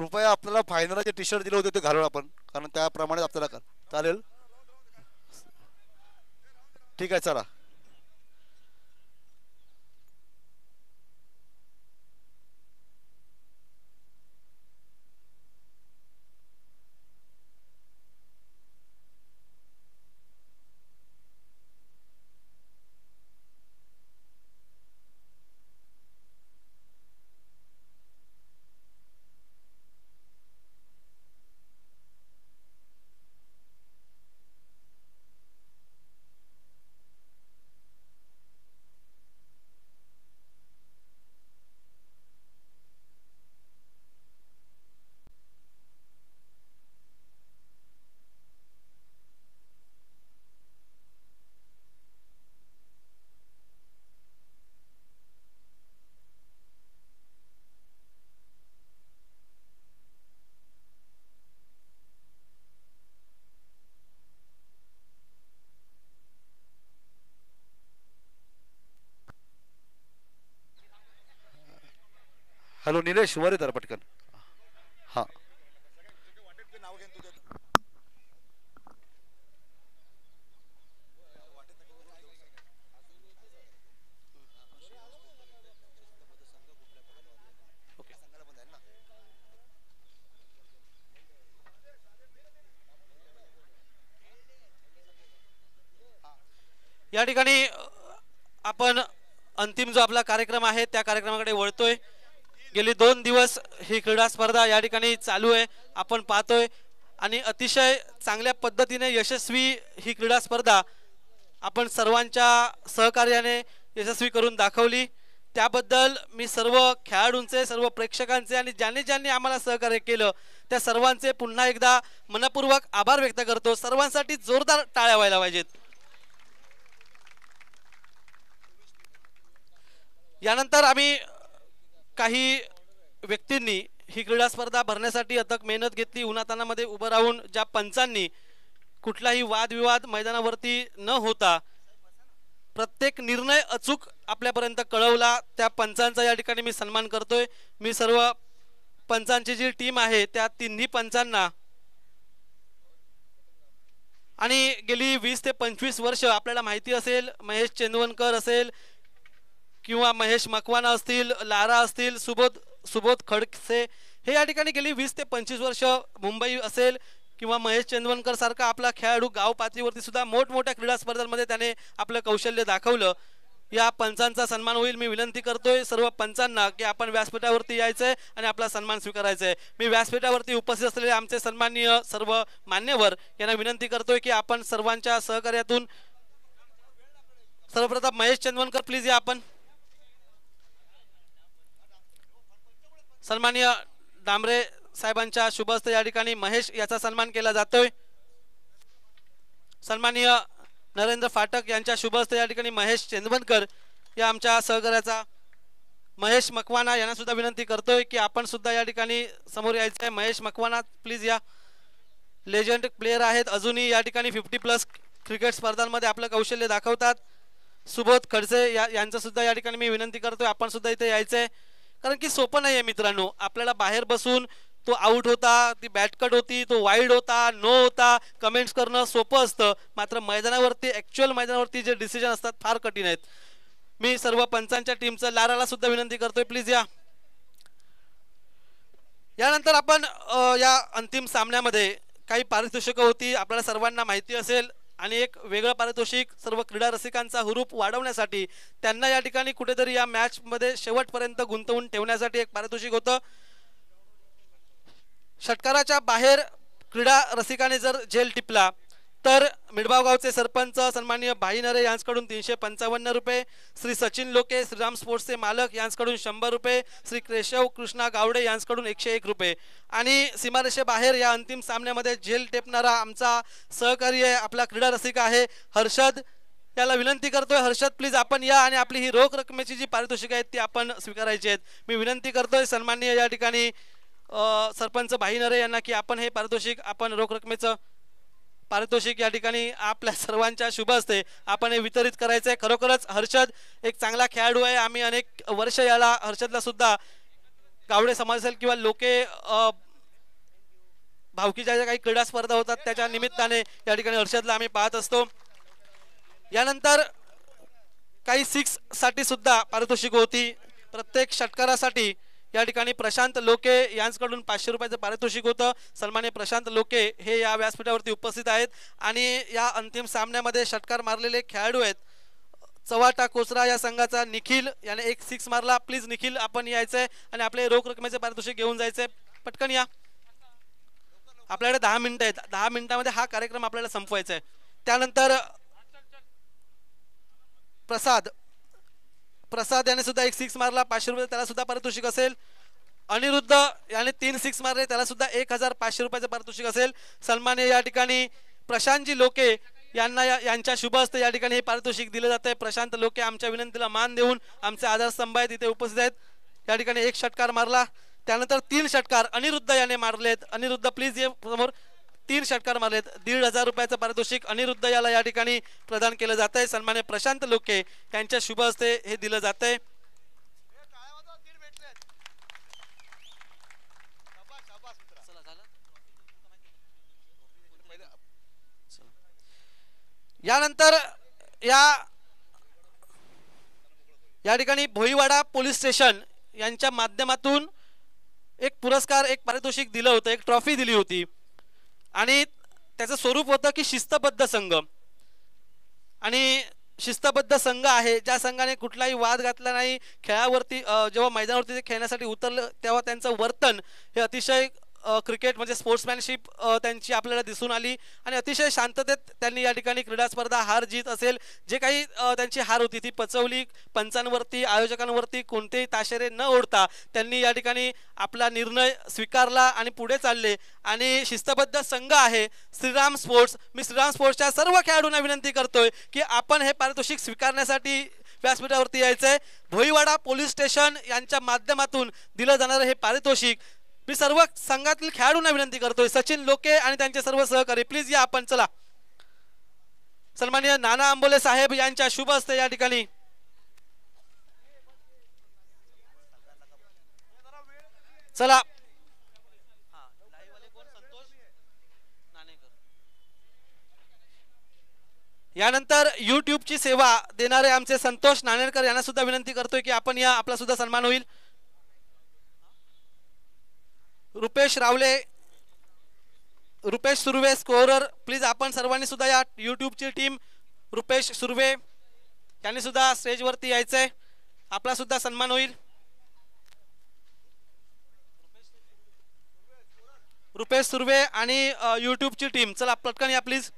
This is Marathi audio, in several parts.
कृपया आपल्याला फायनलचे टी शर्ट दिले होते ते घालून आपण, कारण त्याप्रमाणे आपल्याला कर चालेल. ठीक आहे चला. हॅलो निलेश वर येतात पटकन. हां या ठिकाणी आपण अंतिम जो आपला कार्यक्रम आहे त्या कार्यक्रमाकडे वळतोय. गेली 2 दिवस ही क्रीडा स्पर्धा या ठिकाणी चालू आहे, आपण पाहतोय आणि अतिशय चांगल्या पद्धतीने यशस्वी ही क्रीडा स्पर्धा आपण सर्वांच्या सहकार्याने यशस्वी करून दाखवली. त्याबद्दल मी सर्व खेळाडूंचे, सर्व प्रेक्षकांचे आणि ज्यांनी ज्यांनी आम्हाला सहकार्य केलं त्या सर्वांचे पुन्हा एकदा मनपूर्वक आभार व्यक्त करतो. सर्वांसाठी जोरदार टाळ्या व्हायला पाहिजेत. यानंतर आम्ही काही व्यक्तींनी ही क्रीडा स्पर्धा भरण्यासाठी अथक मेहनत घेतली. उन्हातानामध्ये उभं राहून ज्या पंचांनी कुठलाही वादविवाद मैदानावरती न होता प्रत्येक निर्णय अचूक आपल्यापर्यंत कळवला, त्या पंचांचा या ठिकाणी मी सन्मान करतोय. मी सर्व पंचांची जी टीम आहे त्या तिन्ही पंचांना आणि गेली 20 ते 25 वर्ष आपल्याला माहिती असेल, महेश चेंदवनकर असेल किंवा महेश मकवाना असतील, लारा असतील, सुबोध खडसे, हे या ठिकाणी गेली 20 ते 25 वर्ष मुंबई असेल किंवा महेश चेंदवनकर सारखा आपला खेळाडू गाव पातळीवरती सुद्धा मोठमोठ्या क्रीडा स्पर्धांमध्ये त्याने आपलं कौशल्य दाखवलं. या पंचांचा सन्मान होईल. मी विनंती करतोय सर्व पंचांना की आपण व्यासपीठावरती यायचंय आणि आपला सन्मान स्वीकारायचा आहे. मी व्यासपीठावरती उपस्थित असलेले आमचे सन्माननीय सर्व मान्यवर यांना विनंती करतोय की आपण सर्वांच्या सहकार्यातून सर्वप्रथम महेश चेंदवनकर प्लीज या. आपण सन्माननीय डांबरे साहेबांच्या शुभ हस्ते या ठिकाणी महेश याचा सन्मान केला जातोय. सन्माननीय नरेंद्र फाटक यांच्या शुभ हस्ते या ठिकाणी महेश चेंदवनकर या आमच्या सहकार्याचा, महेश मकवाना यांना सुद्धा विनंती करतोय की आपण सुद्धा या ठिकाणी समोर यायचं आहे. महेश मकवाना प्लीज या. लेजंड प्लेयर आहेत, अजूनही या ठिकाणी 50+ क्रिकेट स्पर्धांमध्ये आपलं कौशल्य दाखवतात. सुबोध खडसे यांचं सुद्धा या ठिकाणी मी विनंती करतोय आपण सुद्धा इथे यायचंय, कारण की सोपं नाही आहे मित्रांनो. आपल्याला बाहेर बसून तो आउट होता, ती बॅट कट होती, तो वाईड होता, नो होता, कमेंट्स करणं सोपं असतं, मात्र मैदानावरती ॲक्च्युअल मैदानावरती जे डिसिजन असतात फार कठीण आहेत. मी सर्व पंचांच्या टीमचं लाराला सुद्धा विनंती करतोय प्लीज या. यानंतर आपण या अंतिम सामन्यामध्ये काही पारितोषिकं होती, आपल्याला सर्वांना माहिती असेल, आणि एक वेगळं पारितोषिक सर्व क्रीडा रसिकांचा हुरूप वाढवण्यासाठी त्यांना या ठिकाणी कुठेतरी या मॅचमध्ये शेवटपर्यंत गुंतवून ठेवण्यासाठी एक पारितोषिक होतं. षटकाराच्या बाहेर क्रीडा रसिकाने जर झेल टिपला तर मिडबाव गावचे सरपंच सन्माननीय भाई नरे यांच्याकडून 355 रुपये, श्री सचिन लोके श्रीराम स्पोर्ट्सचे मालक यांच्याकडून 100 रुपये, श्री केशव कृष्णा गावडे यांच्याकडून 101 रुपये, आणि सीमारेषेबाहेर या अंतिम सामन्यामध्ये झेल टेपणारा आमचा सहकारी आहे, आपला क्रीडा रसिक आहे हर्षद. त्याला विनंती करतोय, हर्षद प्लीज आपण या आणि आपली ही रोख रकमेची जी पारितोषिक आहेत ती आपण स्वीकारायची आहेत. मी विनंती करतोय सन्माननीय या ठिकाणी सरपंच भाई नरे यांना की आपण हे पारितोषिक, आपण रोख रकमेचं पारितोषिक या ठिकाणी आपल्या सर्वांच्या शुभ हस्ते आपण हे वितरित करायचं आहे. खरोखरच हर्षद एक चांगला खेळाडू आहे. आम्ही अनेक वर्ष याला हर्षदला सुद्धा गावडे समाज असेल किंवा लोके भावकीच्या ज्या काही क्रीडा स्पर्धा होतात त्याच्या निमित्ताने या ठिकाणी हर्षदला आम्ही पाहत असतो. यानंतर काही सिक्स साठी सुद्धा पारितोषिक होती. प्रत्येक षटकारासाठी या ठिकाणी प्रशांत लोके यांच्याकडून 500 रुपयाचं पारितोषिक होतं. सन्माननीय प्रशांत लोके हे या व्यासपीठावरती उपस्थित आहेत आणि या अंतिम सामन्यामध्ये षटकार मारलेले खेळाडू आहेत. चव्हाटा कोसरा या संघाचा निखिल याने एक सिक्स मारला. प्लीज निखिल आपण यायचंय आणि आपले रोख रकमेचे पारितोषिक घेऊन जायचंय. पटकन या, आपल्याकडे 10 मिनिटं आहेत. 10 मिनिटांमध्ये हा कार्यक्रम आपल्याला संपवायचा आहे. त्यानंतर प्रसाद याने सुद्धा एक सिक्स मारला, 500 रुपये त्याला सुद्धा पारितोषिक असेल. अनिरुद्ध याने 3 सिक्स मारले, त्याला सुद्धा 1500 रुपयाचं पारितोषिक असेल. सन्मान्य या ठिकाणी प्रशांतजी लोके यांना यांच्या शुभ हस्ते या ठिकाणी हे पारितोषिक दिलं जात आहे. प्रशांत लोके आमच्या विनंतीला मान देऊन आमचे आधारस्तंभ आहेत इथे उपस्थित आहेत. या ठिकाणी एक षटकार मारला. त्यानंतर 3 षटकार अनिरुद्ध याने मारलेत. अनिरुद्ध प्लीज ये समोर. 3 षटकार मारलेत. 1500 रुपयाचं पारितोषिक अनिरुद्ध याला या ठिकाणी प्रदान केलं जात आहे. सन्मान्य प्रशांत लोके यांच्या शुभ हस्ते हे दिलं जात आहे. यानंतर या ठिकाणी भोईवाडा पोलीस स्टेशन यांच्या माध्यमातून एक पुरस्कार, एक पारितोषिक दिलं होतं, एक ट्रॉफी दिली होती आणि त्याचं स्वरूप होतं की शिस्तबद्ध संघ. आणि शिस्तबद्ध संघ आहे ज्या संघाने कुठलाही वाद घातला नाही, खेळावरती जेव्हा मैदानावरती ते खेळण्यासाठी उतरलं तेव्हा त्यांचं वर्तन हे अतिशय क्रिकेट म्हणजे स्पोर्ट्समॅनशिप त्यांची आपल्याला दिसून आली आणि अतिशय शांततेत त्यांनी या ठिकाणी क्रीडा स्पर्धा हार जीत असेल जे काही त्यांची हार होती ती पचवली. पंचांवरती, आयोजकांवरती कोणतेही ताशेरे न ओढता त्यांनी या ठिकाणी आपला निर्णय स्वीकारला आणि पुढे चालले. आणि शिस्तबद्ध संघ आहे श्रीराम स्पोर्ट्स. मी श्रीराम स्पोर्ट्सच्या सर्व खेळाडूंना विनंती करतोय की आपण हे पारितोषिक स्वीकारण्यासाठी व्यासपीठावरती यायचंय. भोईवाडा पोलीस स्टेशन यांच्या माध्यमातून दिलं जाणारं हे पारितोषिक मी सर्व संघातील खेळाडूंना विनंती करतोय. सचिन लोके आणि त्यांचे सर्व सहकारी प्लीज या आपण. चला, सन्माननीय नाना आंबोले साहेब यांच्या शुभ हस्ते या ठिकाणी चला. यानंतर युट्यूबची सेवा देणारे आमचे संतोष नाणेकर यांना सुद्धा विनंती करतोय की आपण या, आपला सुद्धा सन्मान होईल. रुपेश रावले, रुपेश सुर्वे स्कोरर प्लीज आपण सर्वांनी सुद्धा या. यूट्यूबची टीम रुपेश सुर्वे यांनी सुद्धा स्टेजवरती यायचंय, आपला सुद्धा सन्मान होईल. रुपेश सुर्वे आणि यूट्यूबची टीम चला पटकन या प्लीज.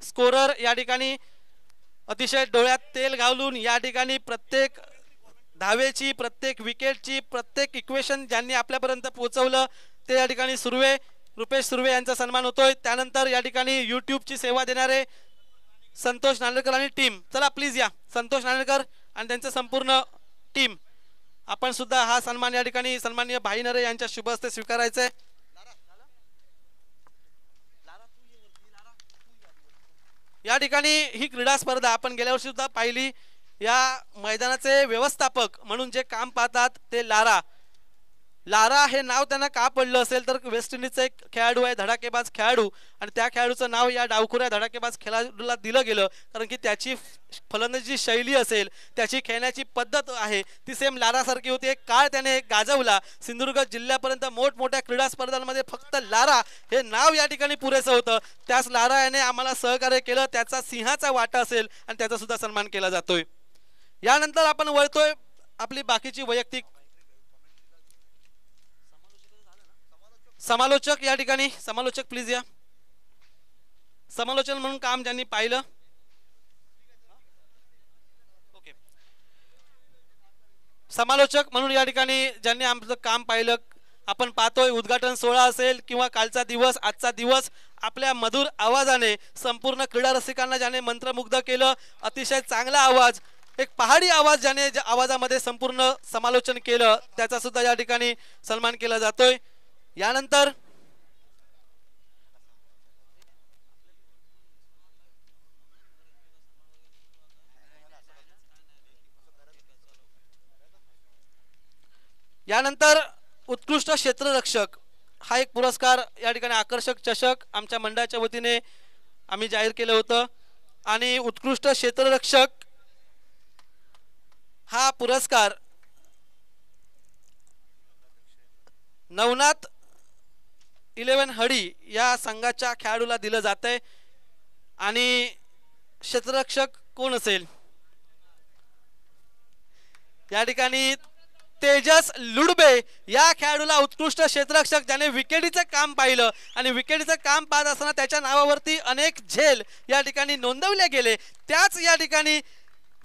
स्कोरर या ठिकाणी अतिशय डोळ्यात तेल घालून या ठिकाणी प्रत्येक धावेची, प्रत्येक विकेटची, प्रत्येक इक्वेशन ज्यांनी आपल्यापर्यंत पोहोचवलं ते या ठिकाणी रुपेश सुर्वे यांचा सन्मान होतोय. त्यानंतर या ठिकाणी यूट्यूबची सेवा देणारे संतोष नाणेकर आणि टीम चला प्लीज या. संतोष नाणेकर आणि त्यांचं संपूर्ण टीम आपण सुद्धा हा सन्मान या ठिकाणी सन्माननीय भाई नरे यांच्या शुभ हस्ते स्वीकारायचा आहे. या ठिकाणी ही क्रीडा स्पर्धा आपण गेल्या वर्षी सुद्धा पाहिली. या मैदानाचे व्यवस्थापक म्हणून जे काम पाहतात ते लारा हे नाव त्यांना का पडलं असेल तर वेस्ट इंडिजचा एक खेळाडू आहे, धडाकेबाज खेळाडू, आणि त्या खेळाडूचं नाव या डावखुऱ्या धडाकेबाज खेळाडूला दिलं गेलं कारण की त्याची फलंदाजी शैली असेल, त्याची खेळण्याची पद्धत आहे ती सेम लारासारखी होती. एक काळ त्याने गाजवला. सिंधुदुर्ग जिल्ह्यापर्यंत मोठमोठ्या क्रीडा स्पर्धांमध्ये फक्त लारा हे नाव या ठिकाणी पुरेसं होतं. त्याच लारा याने आम्हाला सहकार्य केलं, त्याचा सिंहाचा वाटा असेल आणि त्याचा सुद्धा सन्मान केला जातोय. यानंतर आपण वळतोय आपली बाकीची वैयक्तिक समालोचक. या ठिकाणी समालोचक प्लीज या. समालोचन म्हणून काम ज्यांनी पाहिलं, ओके, समालोचक म्हणून या ठिकाणी ज्यांनी आमचं काम पाहिलं आपण पाहतोय. उद्घाटन सोहळा असेल किंवा कालचा दिवस, आजचा दिवस आपल्या मधुर आवाजाने संपूर्ण क्रीडा रसिकांना ज्याने मंत्रमुग्ध केलं. अतिशय चांगला आवाज, एक पहाडी आवाज ज्याने आवाजामध्ये संपूर्ण समालोचन केलं त्याचा सुद्धा या ठिकाणी सन्मान केला जातोय. यानंतर उत्कृष्ट क्षेत्ररक्षक हा एक पुरस्कार या ठिकाणी आकर्षक चषक आमच्या मंडळाच्या वतीने आम्ही जाहीर केलं होतं आणि उत्कृष्ट क्षेत्ररक्षक हा पुरस्कार नवनाथ 11 हडी या संघाच्या खेळाडूला दिलं जातंय आणि क्षेत्ररक्षक कोण असेल या ठिकाणी तेजस लुडबे या खेळाडूला उत्कृष्ट क्षेत्ररक्षक ज्याने विकेटीचं काम पाहिलं आणि विकेटीचं काम पाहत असताना त्याच्या नावावरती अनेक झेल या ठिकाणी नोंदवले गेले त्याच या ठिकाणी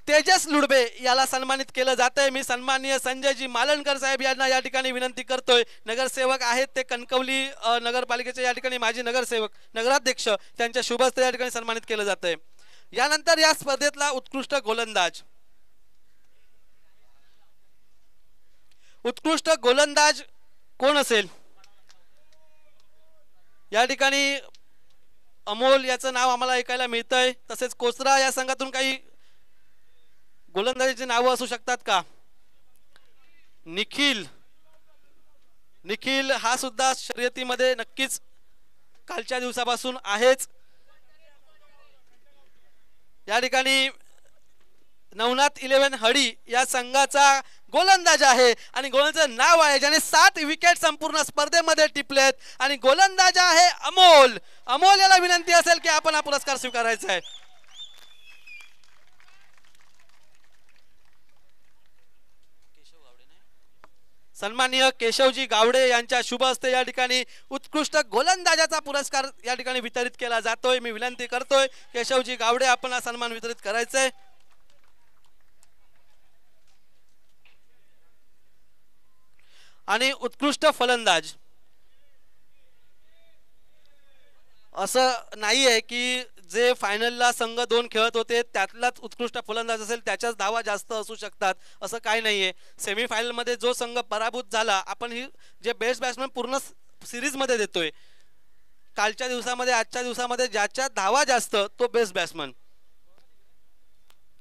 तेजस लुडबे याला सन्मानित केलं जातंय मी सन्माननीय संजयजी मालणकर साहेब यांना या ठिकाणी विनंती करतोय नगरसेवक आहेत ते कणकवली नगरपालिकेचे या ठिकाणी माजी नगरसेवक नगराध्यक्ष त्यांच्या शुभ हस्ते या ठिकाणी सन्मानित केलं जातंय यानंतर या स्पर्धेतला उत्कृष्ट गोलंदाज कोण असेल या ठिकाणी अमोल याचं नाव आम्हाला ऐकायला मिळतंय तसेच कोसरा या संघातून काही गोलंदाजीची नावं असू शकतात का निखिल हा सुद्धा शर्यतीमध्ये नक्कीच कालच्या दिवसापासून आहेच या ठिकाणी नवनाथ 11 हडी या संघाचा गोलंदाज आहे आणि गोलंदाजाचं नाव आहे ज्याने 7 विकेट संपूर्ण स्पर्धेमध्ये टिपलेत आणि गोलंदाज आहे अमोल याला विनंती असेल की आपण हा पुरस्कार स्वीकारायचा आहे सन्माननीय केशवजी गावडे यांच्या शुभ हस्ते या ठिकाणी उत्कृष्ट गोलंदाजाचा पुरस्कार या ठिकाणी वितरित केला जातोय मी विनंती करतोय केशवजी गावडे आपण हा सन्मान वितरित करायचा आहे आणि उत्कृष्ट फलंदाज असं नाहीये की जे फायनलला संघ 2 खेळत होते त्यातलाच उत्कृष्ट फलंदाज असेल त्याच्याच धावा जास्त असू शकतात असं काही नाहीये सेमीफायनल मध्ये जो संघ पराभूत झाला आपण ही जे बेस्ट बॅट्समन पूर्ण सिरीज मध्ये देतोय कालच्या दिवसामध्ये आजच्या दिवसामध्ये ज्याच्या धावा जास्त तो बेस्ट बॅट्समन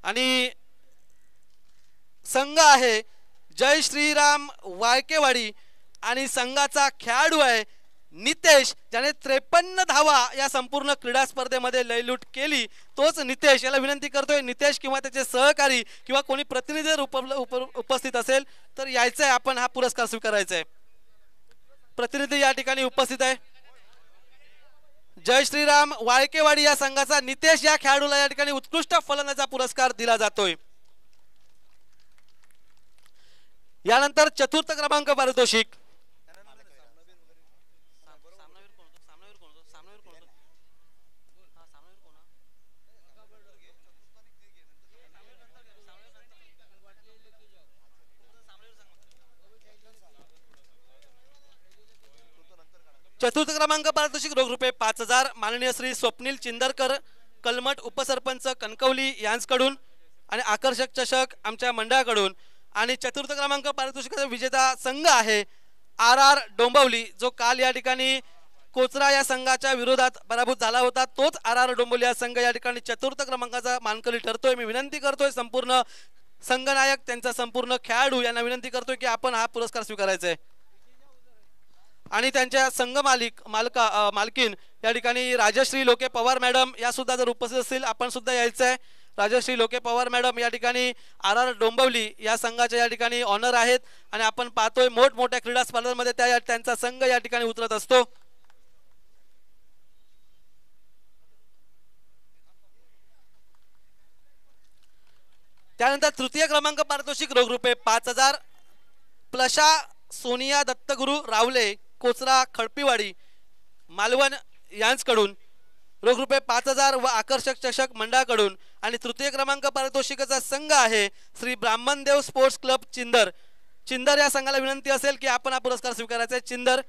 आणि संघ आहे जय श्रीराम वाळकेवाडी आणि संघाचा खेळाडू आहे नितेश ज्याने 53 धावा या संपूर्ण क्रीडा स्पर्धेमध्ये लयलूट केली तोच नितेश याला विनंती करतोय नितेश किंवा त्याचे सहकारी किंवा कोणी प्रतिनिधी उपस्थित असेल तर यायचंय आपण हा पुरस्कार स्वीकारायचा आहे प्रतिनिधी या ठिकाणी उपस्थित आहे जय श्रीराम वाळकेवाडी या संघाचा नितेश या खेळाडूला या ठिकाणी उत्कृष्ट फलंदाजाचा पुरस्कार दिला जातोय यानंतर चतुर्थ क्रमांक पारितोषिक चतुर्थ क्रमांक पारितोषिक रोख रुपये 5000 माननीय श्री स्वप्नील चिंदरकर कलमट उपसरपंच कणकवली यांच्याकडून आणि आकर्षक चषक आमच्या मंडळाकडून आणि चतुर्थ क्रमांक पारितोषिकाचा विजेता संघ आहे RR डोंबिवली जो काल या ठिकाणी कोचरा या संघाच्या विरोधात पराभूत झाला होता तोच RR डोंबिवली या संघ या ठिकाणी चतुर्थ क्रमांकाचा मानकरी ठरतोय मी विनंती करतोय संपूर्ण संघनायक त्यांचा संपूर्ण खेळाडू यांना विनंती करतोय की आपण हा पुरस्कार स्वीकारायचा आहे आणि त्यांच्या संघ मालकीन या ठिकाणी राजश्री लोके पवार मॅडम या सुद्धा जर उपस्थित असतील आपण सुद्धा यायचं आहे राजश्री लोके पवार मॅडम या ठिकाणी RR डोंबिवली या संघाच्या या ठिकाणी ऑनर आहेत आणि आपण पाहतोय मोठमोठ्या क्रीडा स्पर्धांमध्ये त्यांचा संघ या ठिकाणी उतरत असतो त्यानंतर तृतीय क्रमांक पारितोषिक रोख रुपये 5000 प्लशा सोनिया दत्तगुरु रावले कोचरा खडपीवाडी मालवण यांच्याकडून रोख रुपये 5000 व आकर्षक चषक मंडळाकडून आणि तृतीय क्रमांक पारितोषिकाचा संघ आहे श्री ब्राह्मणदेव स्पोर्ट्स क्लब चिंदर या संघाला विनंती असेल की आपण हा पुरस्कार स्वीकारायचा आहे चिंदर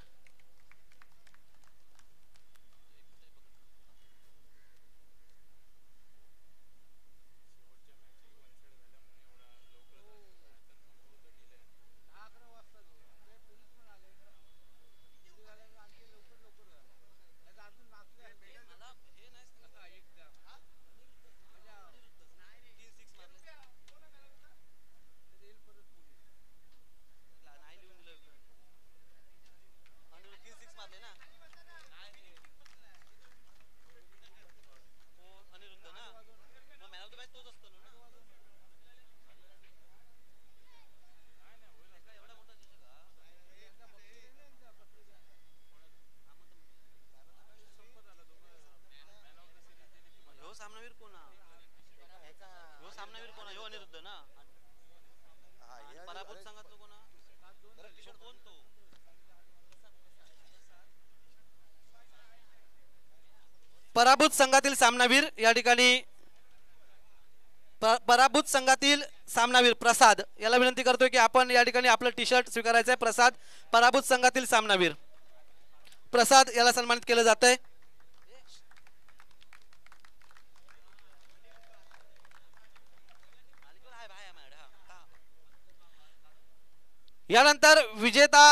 पराभूत संघातील सामनावीर या ठिकाणी पराभूत संघातील सामनावीर प्रसाद याला विनंती करतोय की आपण या ठिकाणी आपलं टी शर्ट स्वीकारायचं आहे. प्रसाद पराभूत संघातील सामनावीर प्रसाद याला सन्मानित केलं जात आहे. यानंतर विजेता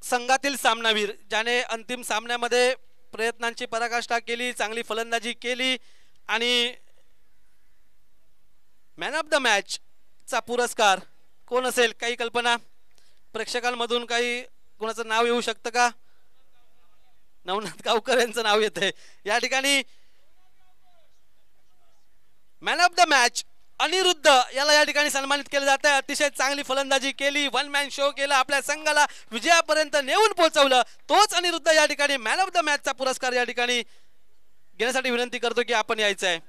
संघातील सामनावीर ज्याने अंतिम सामन्यामध्ये प्रयत्नांची पराकाष्ठा केली, चांगली फलंदाजी केली आणि मॅन ऑफ द मॅच चा पुरस्कार कोण असेल? काही कल्पना प्रेक्षकांमधून? काही कोणाचं नाव येऊ शकतं का? नवनाथ गावकर यांचं नाव येतंय या ठिकाणी. Man of the match Aniruddha याला या ठिकाणी सन्मानित केलं जात आहे. अतिशय चांगली फलंदाजी केली, वन मॅन शो केला, आपल्या संघाला विजयापर्यंत नेऊन पोहोचवलं. तोच अनिरुद्ध या ठिकाणी मॅन ऑफ द मॅचचा पुरस्कार या ठिकाणी घेण्यासाठी विनंती करतो की आपण यायचं आहे.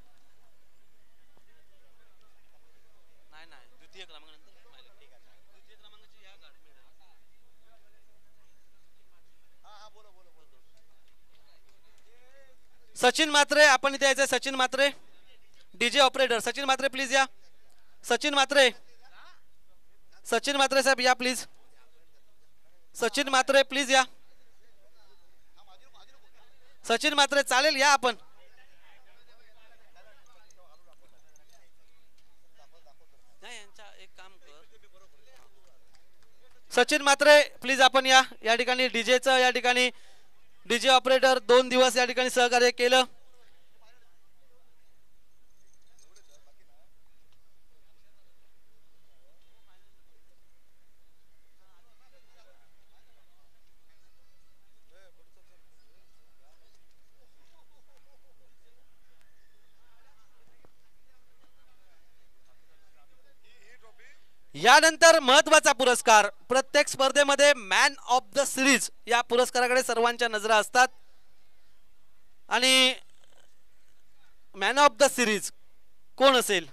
सचिन मात्रे आपण इथे यायचंय. Sachin Matre DJ operator Sachin Matre please या. सचिन मात्रे, सचिन मात्रे साहेब या प्लीज. सचिन मात्रे प्लीज या. सचिन मात्रे चालेल या आपण. एक काम कर सचिन मात्रे प्लीज आपण या. या ठिकाणी डीजेचं या ठिकाणी डीजे ऑपरेटर 2 दिवस या ठिकाणी सहकार्य केलं. यानंतर महत्वाचा पुरस्कार. प्रत्येक स्पर्धेमध्ये मॅन ऑफ द सिरीज या पुरस्काराकडे सर्वांच्या नजरा असतात आणि मॅन ऑफ द सिरीज कोण असेल?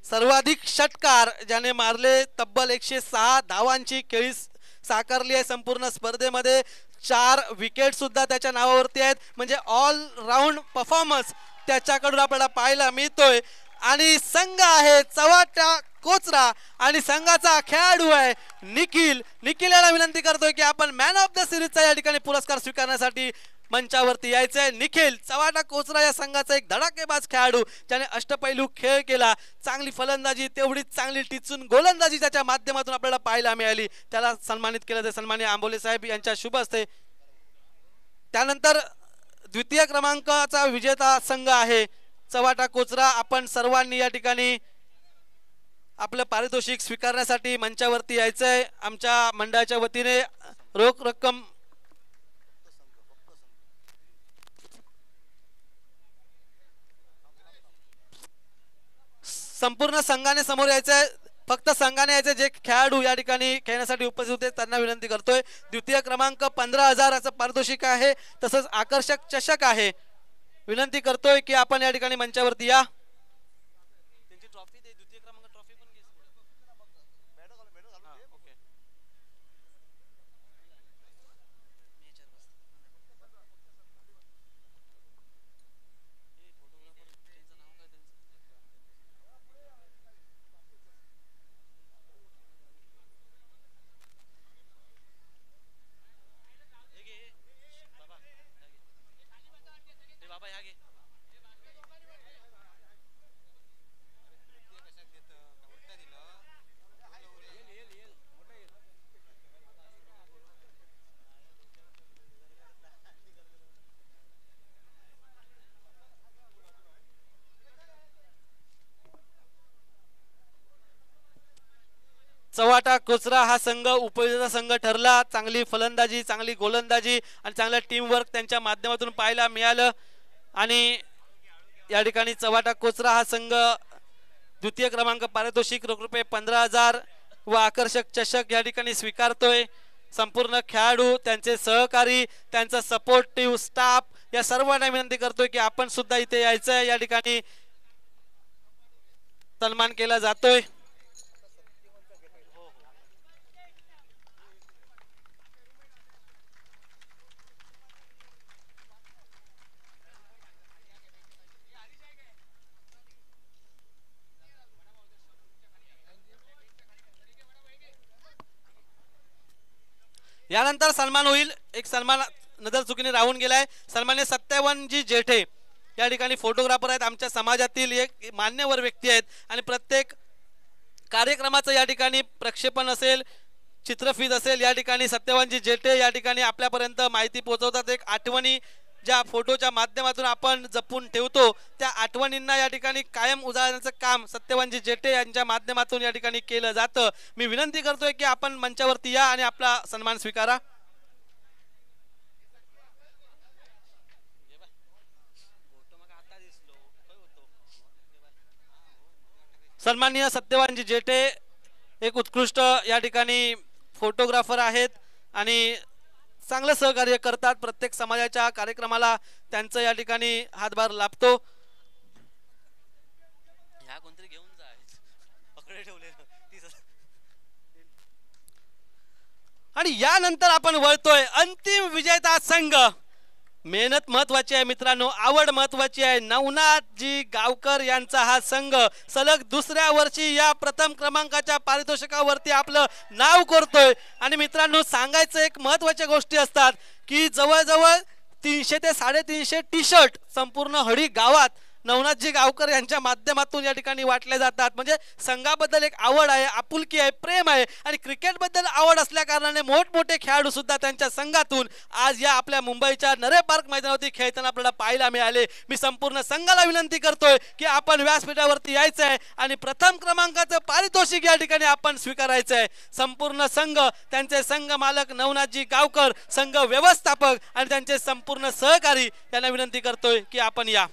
सर्वाधिक षटकार ज्याने मारले, तब्बल 106 धावांची खेळी साकारली आहे संपूर्ण स्पर्धेमध्ये, 4 विकेट सुद्धा त्याच्या नावावरती आहेत. म्हणजे ऑल राऊंड परफॉर्मन्स त्याच्याकडून आपल्याला पाहायला मिळतोय. आणि संघ आहे चव्हाटा कोचरा आणि संघाचा खेळाडू आहे निखिल. निखिल याला विनंती करतोय की आपण मॅन ऑफ द सिरीजचा या ठिकाणी पुरस्कार स्वीकारण्यासाठी मंचावरती यायचंय. निखिल चव्हाटा कोचरा या संघाचा एक धडाकेबाज खेळाडू ज्याने अष्टपैलू खेळ केला, चांगली फलंदाजी, तेवढीच चांगली टिचून गोलंदाजी त्याच्या माध्यमातून आपल्याला पाहायला मिळाली. त्याला सन्मानित केलं जाते सन्माननीय आंबोले साहेब यांच्या शुभ हस्ते. त्यानंतर द्वितीय क्रमांकाचा विजेता संघ आहे चव्हाटा कोचरा. आपण सर्वांनी या ठिकाणी आपलं पारितोषिक स्वीकारण्यासाठी मंचावरती यायचंय. आमच्या मंडळाच्या वतीने रोख रक्कम संपूर्ण संघाने समोर यायचंय. फक्त संघाने यायचे जे खेळाडू या ठिकाणी खेळण्यासाठी उपस्थित होते त्यांना विनंती करतोय. द्वितीय क्रमांक 15,000 पारितोषिक आहे, तसंच आकर्षक चषक आहे. विनंती करतोय की आपण या ठिकाणी मंचावरती या. त्यांची ट्रॉफी दे, द्वितीय क्रमांक ट्रॉफी पण घे. चव्हाटा कोचरा हा संघ उपविजेता संघ ठरला. चांगली फलंदाजी, चांगली गोलंदाजी आणि चांगलं टीम वर्क त्यांच्या माध्यमातून पाहायला मिळालं. आणि या ठिकाणी चव्हाटा कोचरा हा संघ द्वितीय क्रमांक पारितोषिक रोख रुपये 15,000 व आकर्षक चषक या ठिकाणी स्वीकारतोय. संपूर्ण खेळाडू, त्यांचे सहकारी, त्यांचा सपोर्टिव्ह स्टाफ या सर्वांना विनंती करतोय की आपण सुद्धा इथे यायचं. या ठिकाणी सन्मान केला जातोय. यानंतर सन्मान होईल. एक सन्मान नजर चुकीने राहून गेलाय. सन्मान्य सत्यवानजी जेठे या ठिकाणी फोटोग्राफर आहेत, आमच्या समाजातील एक मान्यवर व्यक्ती आहेत आणि प्रत्येक कार्यक्रमाचं या ठिकाणी प्रक्षेपण असेल, चित्रफित असेल, या ठिकाणी सत्यवानजी जेठे या ठिकाणी आपल्यापर्यंत माहिती पोहोचवतात. एक आठवणी ज्या फोटोच्या माध्यमातून आपण जपून ठेवतो त्या आठवणींना या ठिकाणी कायम उजाळण्याचं काम सत्यवानजी जेठे यांच्या माध्यमातून या ठिकाणी केलं जातं. मी विनंती करतोय की आपण मंचावरती या आणि आपला सन्मान स्वीकारा. सन्माननीय सत्यवानजी जेठे एक उत्कृष्ट या ठिकाणी फोटोग्राफर आहेत आणि चांगलं सहकार्य करतात. प्रत्येक समाजाच्या कार्यक्रमाला त्यांचं या ठिकाणी हातभार लाभतो. ह्या कोणतरी घेऊन जा, पकडे ठेवले. आणि यानंतर आपण वळतोय अंतिम विजेता संघ. मेहनत महत्वाची आहे मित्रांनो, आवड महत्वाची आहे. नवनाथजी गावकर यांचा हा संघ सलग दुसऱ्या वर्षी या प्रथम क्रमांकाच्या पारितोषिकावरती आपलं नाव करतोय. आणि मित्रांनो, सांगायचं एक महत्वाच्या गोष्टी असतात की जवळजवळ 300 ते 350 टी शर्ट संपूर्ण हडी गावात नवनाथजी गावकर यांच्या माध्यमातून या ठिकाणी वाटले जातात. म्हणजे संघाबद्दल एक आवड आहे, आपुलकी आहे, प्रेम आहे आणि क्रिकेटबद्दल आवड असल्या कारणाने मोठमोठे खेळाडू सुद्धा त्यांच्या संघातून आज या आपल्या मुंबईच्या नरे पार्क मैदानावरती खेळताना आपल्याला पाहायला मिळाले. मी संपूर्ण संघाला विनंती करतोय की आपण व्यासपीठावरती यायचं आहे आणि प्रथम क्रमांकाचं पारितोषिक या ठिकाणी आपण स्वीकारायचं आहे. संपूर्ण संघ, त्यांचे संघ मालक नवनाथजी गावकर, संघ व्यवस्थापक आणि त्यांचे संपूर्ण सहकारी यांना विनंती करतोय की आपण या.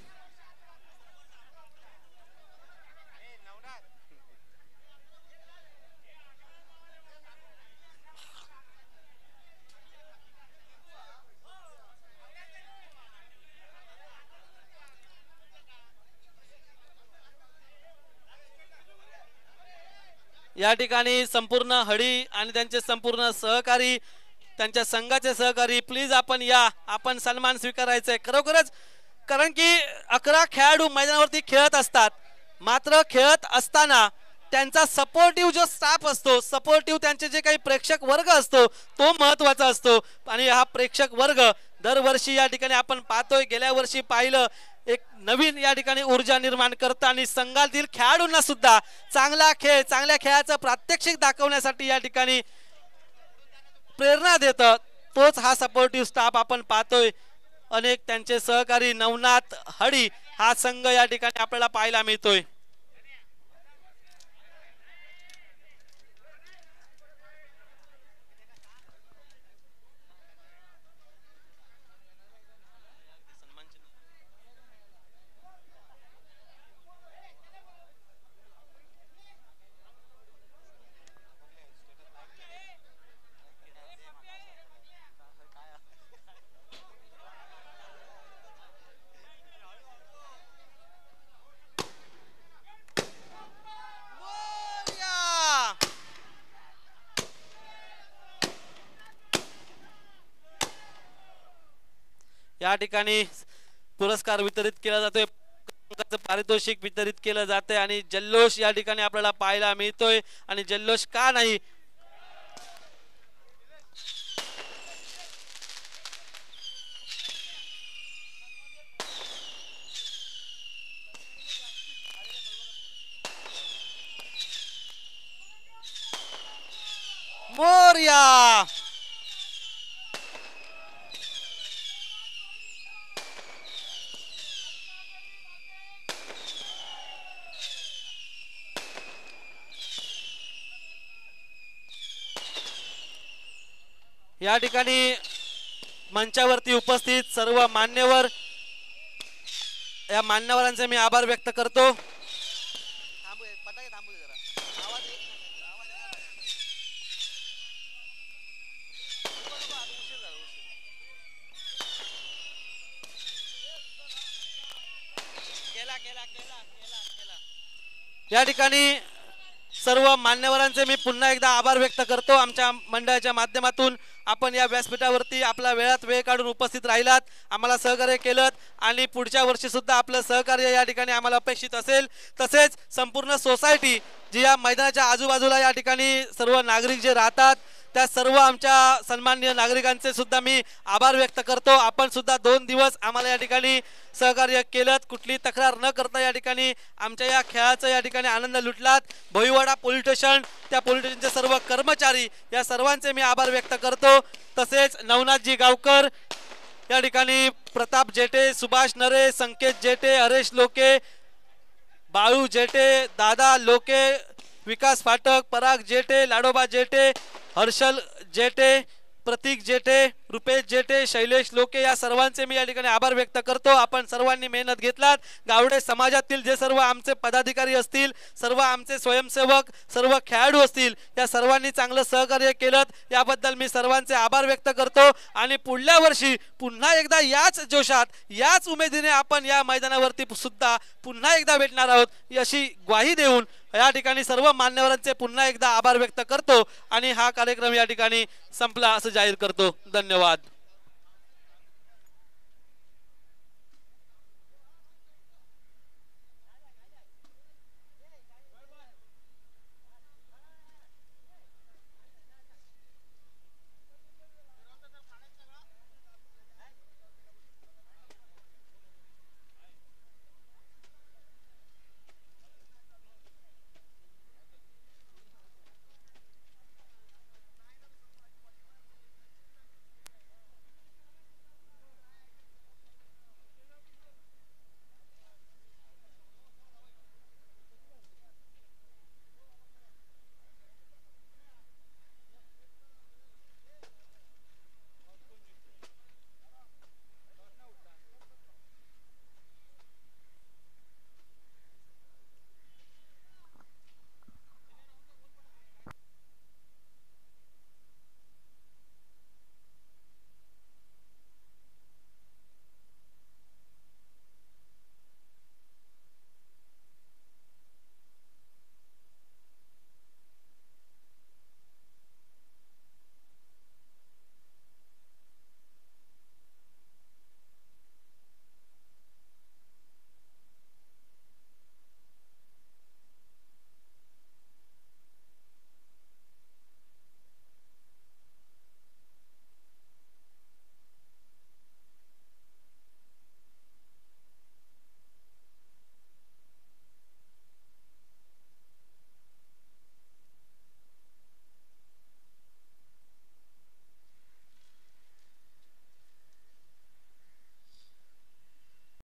या ठिकाणी संपूर्ण हडी आणि त्यांचे संपूर्ण सहकारी, त्यांच्या संघाचे सहकारी, प्लीज आपण या, आपण सन्मान स्वीकारायचा आहे खरोखरच. कारण की 11 खेळाडू मैदानावरती खेळत असतात, मात्र खेळत असताना त्यांचा सपोर्टिव्ह जो स्टाफ असतो, सपोर्टिव्ह त्यांचे जे काही प्रेक्षक वर्ग असतो तो महत्वाचा असतो. आणि हा प्रेक्षक वर्ग दरवर्षी या ठिकाणी आपण पाहतोय, गेल्या वर्षी पाहिलं, एक नवीन या ठिकाणी ऊर्जा निर्माण करतं आणि संघातील खेळाडूंना सुद्धा चांगला खेळ, चांगल्या खेळाचं प्रात्यक्षिक दाखवण्यासाठी या ठिकाणी प्रेरणा देतं. तोच हा सपोर्टिव्ह स्टाफ आपण पाहतोय. अनेक त्यांचे सहकारी नवनाथ हडी हा संघ या ठिकाणी आपल्याला पाहायला मिळतोय. या ठिकाणी पुरस्कार वितरित केला जातोय, पारितोषिक वितरित केलं जाते आणि जल्लोष या ठिकाणी आपल्याला पाहायला मिळतोय. आणि जल्लोष का नाही, मोरया. या ठिकाणी मंचावरती उपस्थित सर्व मान्यवर, या मान्यवरांचे मी आभार व्यक्त करतो. या ठिकाणी सर्व मान्यवरांचे मी पुन्हा एकदा आभार व्यक्त करतो. आमच्या मंडळाच्या माध्यमातून आपण या व्यासपीठावरती आपला वेळात वेळ काढून उपस्थित राहिलात, आम्हाला सहकार्य केलं आणि पुढच्या वर्षी सुद्धा आपलं सहकार्य या ठिकाणी आम्हाला अपेक्षित असेल. तसेच संपूर्ण सोसायटी जी या मैदानाच्या आजूबाजूला या ठिकाणी सर्व नागरिक जे राहतात त्या सर्व आमच्या सन्माननीय नागरिकांचे सुद्धा मी आभार व्यक्त करतो. आपण सुद्धा 2 दिवस आम्हाला या ठिकाणी सहकार्य केलं, कुठली तक्रार न करता या ठिकाणी आमच्या या खेळाचा या ठिकाणी आनंद लुटलात. भोईवाडा पोलीस स्टेशन, त्या पोलीस स्टेशनचे सर्व कर्मचारी या सर्वांचे मी आभार व्यक्त करतो. तसेच नवनाथजी गावकर या ठिकाणी, प्रताप जेटे, सुभाष नरे, संकेत जेटे, हरेश लोके, बाळू जेटे, दादा लोके, विकास फाटक, पराग जेटे, लाडोबा जेटे, हर्षल जेटे, प्रतीक जेटे, रुपेश जेटे, शैलेश लोके या सर्वांचे मी या ठिकाणी आभार व्यक्त करतो. आपण सर्वांनी मेहनत घेतलात. गावडे समाजातील जे सर्व आमचे पदाधिकारी असतील, सर्व आमचे स्वयंसेवक, सर्व खेळाडू असतील, या सर्वांनी चांगलं सहकार्य केलं, याबद्दल मी सर्वांचे आभार व्यक्त करतो. आणि पुढल्या वर्षी पुन्हा एकदा याच जोशात, याच उमेदीने आपण या मैदानावरती सुद्धा पुन्हा एकदा भेटणार आहोत अशी ग्वाही देऊन या ठिकाणी सर्व मान्यवरांचे पुन्हा एकदा आभार व्यक्त करतो आणि हा कार्यक्रम या ठिकाणी संपला असं जाहीर करतो. धन्यवाद.